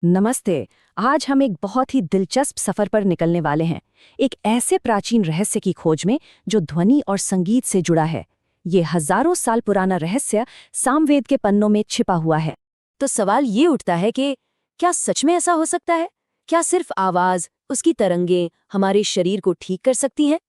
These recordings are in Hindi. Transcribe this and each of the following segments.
नमस्ते। आज हम एक बहुत ही दिलचस्प सफर पर निकलने वाले हैं, एक ऐसे प्राचीन रहस्य की खोज में जो ध्वनि और संगीत से जुड़ा है। ये हजारों साल पुराना रहस्य सामवेद के पन्नों में छिपा हुआ है। तो सवाल ये उठता है कि क्या सच में ऐसा हो सकता है? क्या सिर्फ आवाज, उसकी तरंगें हमारे शरीर को ठीक कर सकती हैं?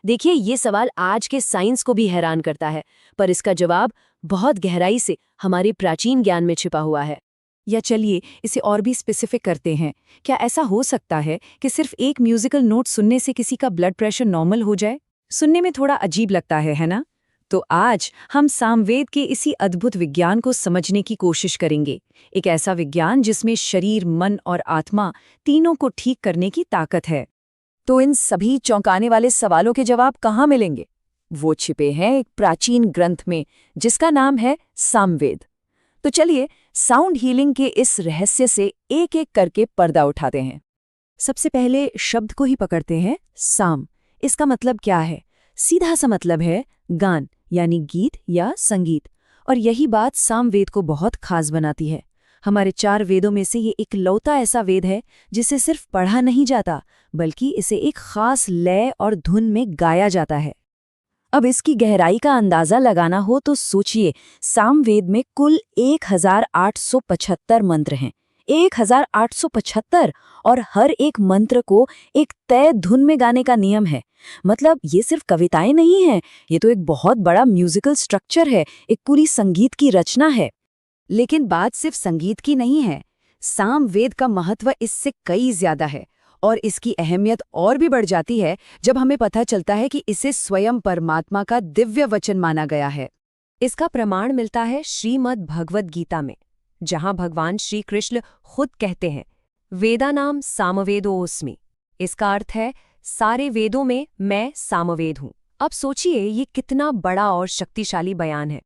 देखिए, ये सवाल आज के साइंस को भी हैरान करता है, पर इसका जवाब बहुत गहराई से हमारे प्राचीन ज्ञान में छिपा हुआ है। या चलिए इसे और भी स्पेसिफिक करते हैं। क्या ऐसा हो सकता है कि सिर्फ एक म्यूजिकल नोट सुनने से किसी का ब्लड प्रेशर नॉर्मल हो जाए? सुनने में थोड़ा अजीब लगता है ना? तो आज हम सामवेद के इसी अद्भुत विज्ञान को समझने की कोशिश करेंगे। एक ऐसा विज्ञान जिसमें शरीर, मन और आत्मा तीनों को ठीक करने की ताकत है। तो इन सभी चौंकाने वाले सवालों के जवाब कहाँ मिलेंगे? वो छिपे हैं एक प्राचीन ग्रंथ में जिसका नाम है सामवेद। तो चलिए साउंड हीलिंग के इस रहस्य से एक एक करके पर्दा उठाते हैं। सबसे पहले शब्द को ही पकड़ते हैं, साम। इसका मतलब क्या है? सीधा सा मतलब है गान, यानी गीत या संगीत। और यही बात सामवेद को बहुत खास बनाती है। हमारे 4 वेदों में से ये इकलौता ऐसा वेद है जिसे सिर्फ पढ़ा नहीं जाता, बल्कि इसे एक खास लय और धुन में गाया जाता है। अब इसकी गहराई का अंदाजा लगाना हो तो सोचिए, सामवेद में कुल 1875 मंत्र हैं। 1875, और हर एक मंत्र को एक तय धुन में गाने का नियम है। मतलब ये सिर्फ कविताएं नहीं हैं, ये तो एक बहुत बड़ा म्यूजिकल स्ट्रक्चर है, एक पूरी संगीत की रचना है। लेकिन बात सिर्फ संगीत की नहीं है। सामवेद का महत्व इससे कई ज्यादा है, और इसकी अहमियत और भी बढ़ जाती है जब हमें पता चलता है कि इसे स्वयं परमात्मा का दिव्य वचन माना गया है। इसका प्रमाण मिलता है श्रीमद् भगवद गीता में, जहां भगवान श्री कृष्ण खुद कहते हैं, वेदानाम सामवेदोऽस्मि। इसका अर्थ है, सारे वेदों में मैं सामवेद हूं। अब सोचिए, ये कितना बड़ा और शक्तिशाली बयान है।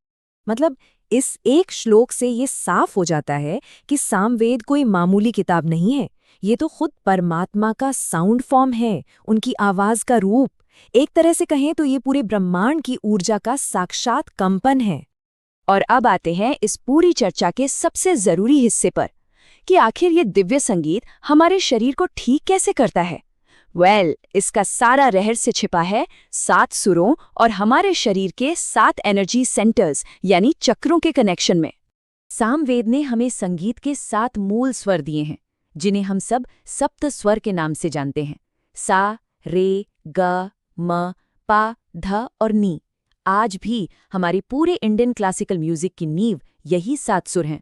मतलब इस एक श्लोक से ये साफ हो जाता है कि सामवेद कोई मामूली किताब नहीं है। ये तो खुद परमात्मा का साउंड फॉर्म है, उनकी आवाज का रूप। एक तरह से कहें तो ये पूरे ब्रह्मांड की ऊर्जा का साक्षात कंपन है। और अब आते हैं इस पूरी चर्चा के सबसे जरूरी हिस्से पर, कि आखिर ये दिव्य संगीत हमारे शरीर को ठीक कैसे करता है। इसका सारा रहस्य छिपा है 7 सुरों और हमारे शरीर के 7 एनर्जी सेंटर्स यानी चक्रों के कनेक्शन में। सामवेद ने हमें संगीत के 7 मूल स्वर दिए हैं, जिन्हें हम सब सप्त स्वर के नाम से जानते हैं। सा, रे, ग, म, पा, ध और नी। आज भी हमारी पूरे इंडियन क्लासिकल म्यूजिक की नींव यही 7 सुर हैं।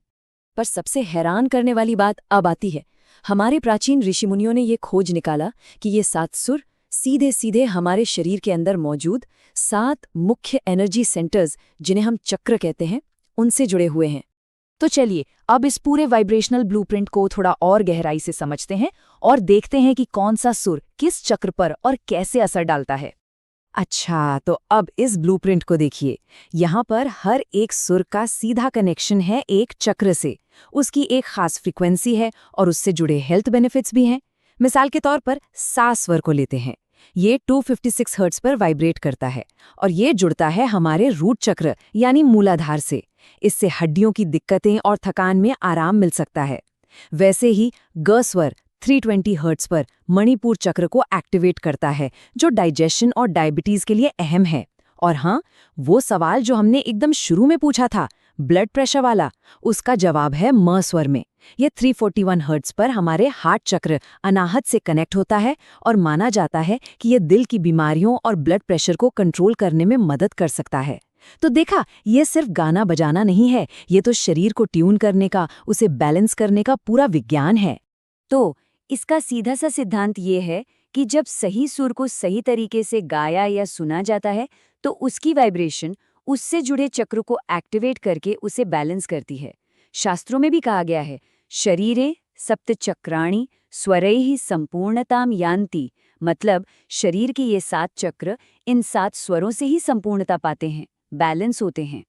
पर सबसे हैरान करने वाली बात अब आती है। हमारे प्राचीन ऋषिमुनियों ने ये खोज निकाला कि ये 7 सुर सीधे सीधे हमारे शरीर के अंदर मौजूद 7 मुख्य एनर्जी सेंटर्स, जिन्हें हम चक्र कहते हैं, उनसे जुड़े हुए हैं। तो चलिए अब इस पूरे वाइब्रेशनल ब्लूप्रिंट को थोड़ा और गहराई से समझते हैं और देखते हैं कि कौन सा सुर किस चक्र पर और कैसे असर डालता है। अच्छा, तो अब इस ब्लूप्रिंट को देखिए। यहाँ पर हर एक सुर का सीधा कनेक्शन है एक चक्र से। उसकी एक खास फ्रीक्वेंसी है और उससे जुड़े हेल्थ बेनिफिट्स भी हैं। मिसाल के तौर पर सा स्वर को लेते हैं। ये 256 हर्ट्ज पर वाइब्रेट करता है और ये जुड़ता है हमारे रूट चक्र यानी मूलाधार से। इससे हड्डियों की दिक्कतें और थकान में आराम मिल सकता है। वैसे ही ग स्वर 320 हर्ट्ज पर मणिपुर चक्र को एक्टिवेट करता है, जो डाइजेशन और डायबिटीज के लिए अहम है। और हाँ, वो सवाल जो हमने एकदम शुरू में पूछा था, ब्लड प्रेशर वाला, उसका जवाब है म स्वर में। ये 341 हर्ट्ज पर हमारे हार्ट चक्र अनाहत से कनेक्ट होता है और माना जाता है कि ये दिल की बीमारियों और ब्लड प्रेशर को कंट्रोल करने में मदद कर सकता है। तो देखा, ये सिर्फ गाना बजाना नहीं है, ये तो शरीर को ट्यून करने का, उसे बैलेंस करने का पूरा विज्ञान है। तो इसका सीधा सा सिद्धांत ये है कि जब सही सुर को सही तरीके से गाया या सुना जाता है, तो उसकी वाइब्रेशन उससे जुड़े चक्र को एक्टिवेट करके उसे बैलेंस करती है। शास्त्रों में भी कहा गया है, शरीरे सप्त चक्राणि स्वरैः संपूर्णताम यान्ति। मतलब शरीर के ये 7 चक्र इन 7 स्वरों से ही संपूर्णता पाते हैं, बैलेंस होते हैं।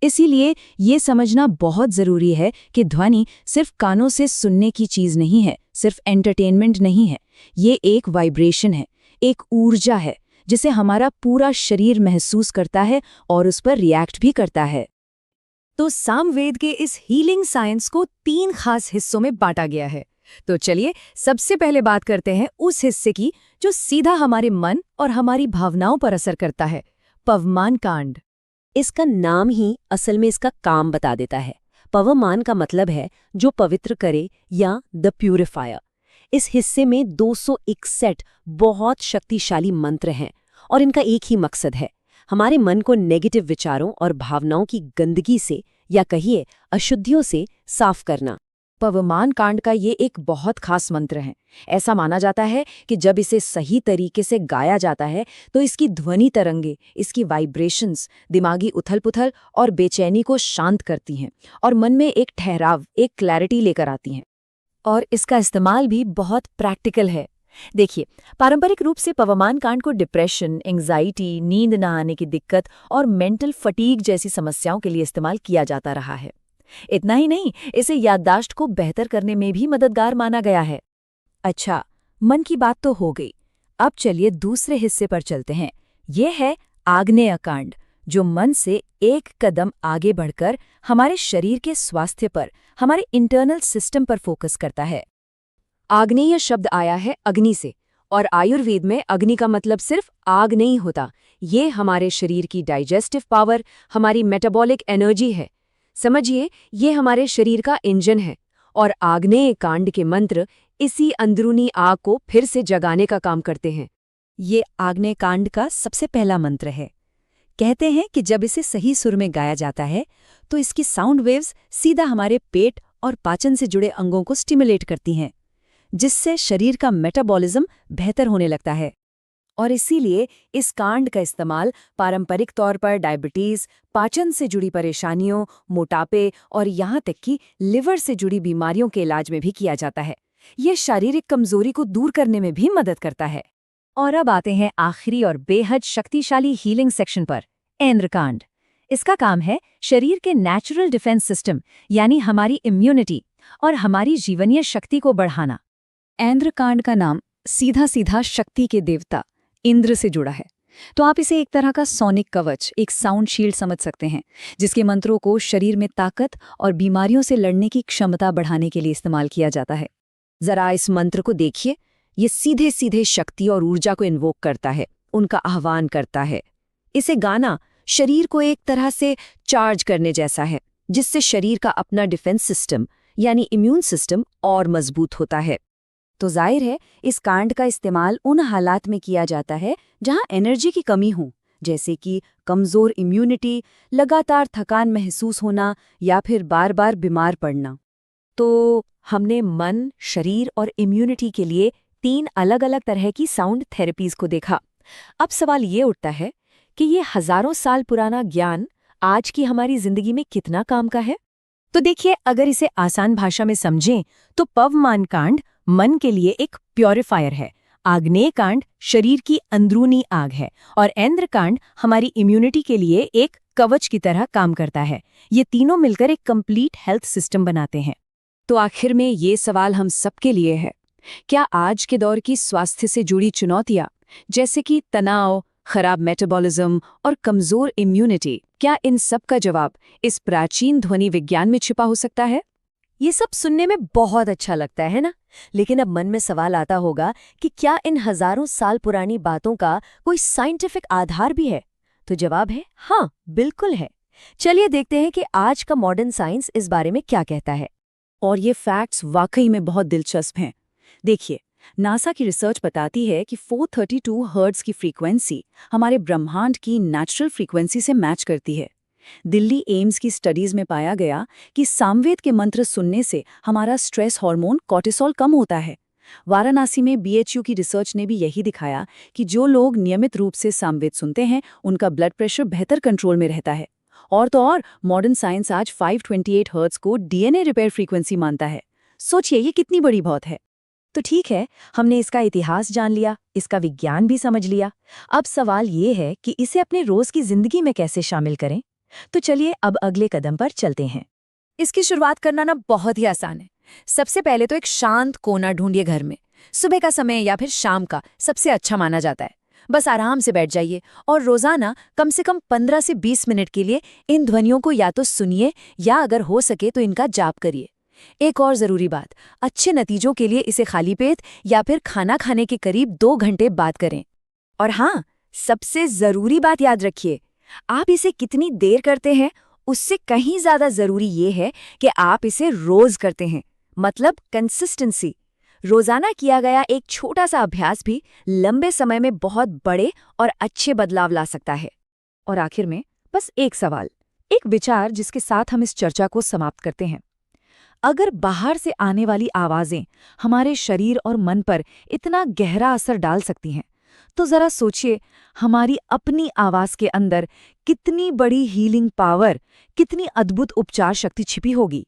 इसीलिए ये समझना बहुत जरूरी है कि ध्वनि सिर्फ कानों से सुनने की चीज नहीं है, सिर्फ एंटरटेनमेंट नहीं है। ये एक वाइब्रेशन है, एक ऊर्जा है, जिसे हमारा पूरा शरीर महसूस करता है और उस पर रिएक्ट भी करता है। तो सामवेद के इस हीलिंग साइंस को 3 खास हिस्सों में बांटा गया है। तो चलिए सबसे पहले बात करते हैं उस हिस्से की जो सीधा हमारे मन और हमारी भावनाओं पर असर करता है, पवमान कांड। इसका नाम ही असल में इसका काम बता देता है। पवमान का मतलब है जो पवित्र करे या द प्यूरिफायर। इस हिस्से में 261 बहुत शक्तिशाली मंत्र हैं और इनका एक ही मकसद है, हमारे मन को नेगेटिव विचारों और भावनाओं की गंदगी से या कहिए अशुद्धियों से साफ करना। पवमान कांड का ये एक बहुत खास मंत्र है। ऐसा माना जाता है कि जब इसे सही तरीके से गाया जाता है तो इसकी ध्वनि तरंगे, इसकी वाइब्रेशंस दिमागी उथल-पुथल और बेचैनी को शांत करती हैं और मन में एक ठहराव, एक क्लैरिटी लेकर आती हैं। और इसका इस्तेमाल भी बहुत प्रैक्टिकल है। देखिए, पारंपरिक रूप से पवमान कांड को डिप्रेशन, एंग्जाइटी, नींद न आने की दिक्कत और मेंटल फटीग जैसी समस्याओं के लिए इस्तेमाल किया जाता रहा है। इतना ही नहीं, इसे याददाश्त को बेहतर करने में भी मददगार माना गया है। अच्छा, मन की बात तो हो गई। अब चलिए दूसरे हिस्से पर चलते हैं। यह है आग्नेय कांड, जो मन से एक कदम आगे बढ़कर हमारे शरीर के स्वास्थ्य पर, हमारे इंटरनल सिस्टम पर फोकस करता है। आग्नेय शब्द आया है अग्नि से, और आयुर्वेद में अग्नि का मतलब सिर्फ आग नहीं होता। ये हमारे शरीर की डाइजेस्टिव पावर, हमारी मेटाबॉलिक एनर्जी है। समझिए, ये हमारे शरीर का इंजन है और आग्नेय कांड के मंत्र इसी अंदरूनी आग को फिर से जगाने का काम करते हैं। ये आग्नेय कांड का सबसे पहला मंत्र है। कहते हैं कि जब इसे सही सुर में गाया जाता है तो इसकी साउंड वेव्स सीधा हमारे पेट और पाचन से जुड़े अंगों को स्टिमुलेट करती हैं, जिससे शरीर का मेटाबॉलिज्म बेहतर होने लगता है। और इसीलिए इस कांड का इस्तेमाल पारंपरिक तौर पर डायबिटीज, पाचन से जुड़ी परेशानियों, मोटापे और यहाँ तक कि लिवर से जुड़ी बीमारियों के इलाज में भी किया जाता है। ये शारीरिक कमजोरी को दूर करने में भी मदद करता है। और अब आते हैं आखिरी और बेहद शक्तिशाली हीलिंग सेक्शन पर, ऐन्द्रकांड। इसका काम है शरीर के नेचुरल डिफेंस सिस्टम यानी हमारी इम्यूनिटी और हमारी जीवनीय शक्ति को बढ़ाना। ऐन्द्रकांड का नाम सीधा सीधा शक्ति के देवता इंद्र से जुड़ा है, तो आप इसे एक तरह का सोनिक कवच, एक साउंड शील्ड समझ सकते हैं, जिसके मंत्रों को शरीर में ताकत और बीमारियों से लड़ने की क्षमता बढ़ाने के लिए इस्तेमाल किया जाता है। जरा इस मंत्र को देखिए, ये सीधे सीधे शक्ति और ऊर्जा को इन्वोक करता है, उनका आह्वान करता है। इसे गाना शरीर को एक तरह से चार्ज करने जैसा है, जिससे शरीर का अपना डिफेंस सिस्टम यानी इम्यून सिस्टम और मजबूत होता है। तो जाहिर है इस कांड का इस्तेमाल उन हालात में किया जाता है जहां एनर्जी की कमी हो, जैसे कि कमजोर इम्यूनिटी, लगातार थकान महसूस होना या फिर बार बार बीमार पड़ना। तो हमने मन, शरीर और इम्यूनिटी के लिए 3 अलग अलग तरह की साउंड थेरेपीज को देखा। अब सवाल ये उठता है कि ये हजारों साल पुराना ज्ञान आज की हमारी जिंदगी में कितना काम का है। तो देखिए, अगर इसे आसान भाषा में समझें तो पवमान कांड मन के लिए एक प्योरीफायर है, आग्नेय कांड शरीर की अंदरूनी आग है और ऐन्द्रकांड हमारी इम्यूनिटी के लिए एक कवच की तरह काम करता है। ये तीनों मिलकर एक कंप्लीट हेल्थ सिस्टम बनाते हैं। तो आखिर में ये सवाल हम सबके लिए है, क्या आज के दौर की स्वास्थ्य से जुड़ी चुनौतियां जैसे कि तनाव, खराब मेटाबॉलिज्म और कमजोर इम्यूनिटी, क्या इन सब का जवाब इस प्राचीन ध्वनि विज्ञान में छिपा हो सकता है? ये सब सुनने में बहुत अच्छा लगता है ना, लेकिन अब मन में सवाल आता होगा कि क्या इन हजारों साल पुरानी बातों का कोई साइंटिफिक आधार भी है? तो जवाब है हाँ, बिल्कुल है। चलिए देखते हैं कि आज का मॉडर्न साइंस इस बारे में क्या कहता है। और ये फैक्ट्स वाकई में बहुत दिलचस्प हैं। देखिए, नासा की रिसर्च बताती है कि 432 हर्ट्ज की फ्रीक्वेंसी हमारे ब्रह्मांड की नेचुरल फ्रीक्वेंसी से मैच करती है। दिल्ली एम्स की स्टडीज में पाया गया कि सामवेद के मंत्र सुनने से हमारा स्ट्रेस हार्मोन कॉर्टिसोल कम होता है। वाराणसी में BHU की रिसर्च ने भी यही दिखाया कि जो लोग नियमित रूप से सामवेद सुनते हैं उनका ब्लड प्रेशर बेहतर कंट्रोल में रहता है। और तो और मॉडर्न साइंस आज 528 हर्ट्ज को DNA रिपेयर फ्रीक्वेंसी मानता है। सोचिए ये कितनी बड़ी बात है। तो ठीक है, हमने इसका इतिहास जान लिया, इसका विज्ञान भी समझ लिया। अब सवाल ये है कि इसे अपने रोज की जिंदगी में कैसे शामिल करें। तो चलिए अब अगले कदम पर चलते हैं। इसकी शुरुआत करना ना बहुत ही आसान है। सबसे पहले तो एक शांत कोना ढूंढिए घर में। सुबह का समय या फिर शाम का सबसे अच्छा माना जाता है। बस आराम से बैठ जाइए और रोजाना कम से कम 15 से 20 मिनट के लिए इन ध्वनियों को या तो सुनिए या अगर हो सके तो इनका जाप करिए। एक और जरूरी बात, अच्छे नतीजों के लिए इसे खाली पेट या फिर खाना खाने के करीब 2 घंटे बाद करें। और हाँ, सबसे जरूरी बात याद रखिए, आप इसे कितनी देर करते हैं उससे कहीं ज्यादा जरूरी ये है कि आप इसे रोज करते हैं, मतलब कंसिस्टेंसी। रोजाना किया गया एक छोटा सा अभ्यास भी लंबे समय में बहुत बड़े और अच्छे बदलाव ला सकता है। और आखिर में बस एक सवाल, एक विचार जिसके साथ हम इस चर्चा को समाप्त करते हैं। अगर बाहर से आने वाली आवाजें हमारे शरीर और मन पर इतना गहरा असर डाल सकती हैं, तो जरा सोचिए हमारी अपनी आवाज के अंदर कितनी बड़ी हीलिंग पावर, कितनी अद्भुत उपचार शक्ति छिपी होगी।